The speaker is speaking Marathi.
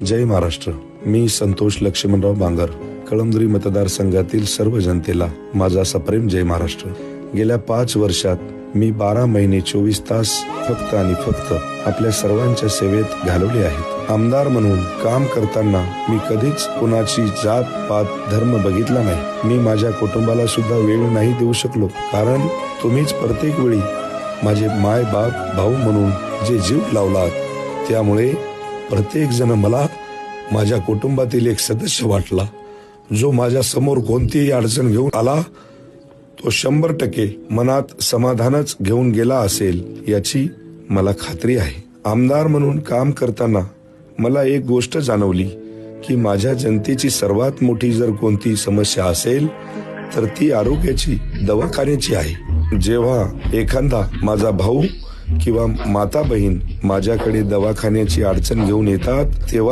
जय महाराष्ट्र. मी संतोष लक्ष्मणराव बांगर, कळमनुरी मतदारसंघातील सर्व जनतेला माझा सप्रेम जय महाराष्ट्र. गेल्या 5 वर्षात मी 12 महिने 24 तास फक्त आणि फक्त आपल्या सर्वांच्या सेवेत घालवले आहेत. आमदार म्हणून काम करताना मी कधीच कोणाची जात पात धर्म बघितला नाही. मी माझ्या कुटुंबाला सुद्धा वेळ नाही देऊ शकलो, कारण तुम्हीच प्रत्येक वेळी माझे माय बाप भाऊ म्हणून जे जीव लावलात, त्यामुळे प्रत्येक जण मला माझ्या कुटुंबातील एक सदस्य वाटला. जो माझ्या समोर कोणतीही अडचण घेऊन आला तो 100% मनात समाधानच घेऊन गेला असेल याची मला खात्री आहे. आमदार म्हणून काम करताना मला एक गोष्ट जाणवली की माझ्या जनतेची सर्वात मोठी जर कोणती समस्या असेल तर ती आरोग्याची, दवाखान्याची आहे. जेव्हा एखादा माझा भाऊ किंवा माता बहीण माझ्याकडे दवाखान्याची अडचण घेऊन येतात तेव्हा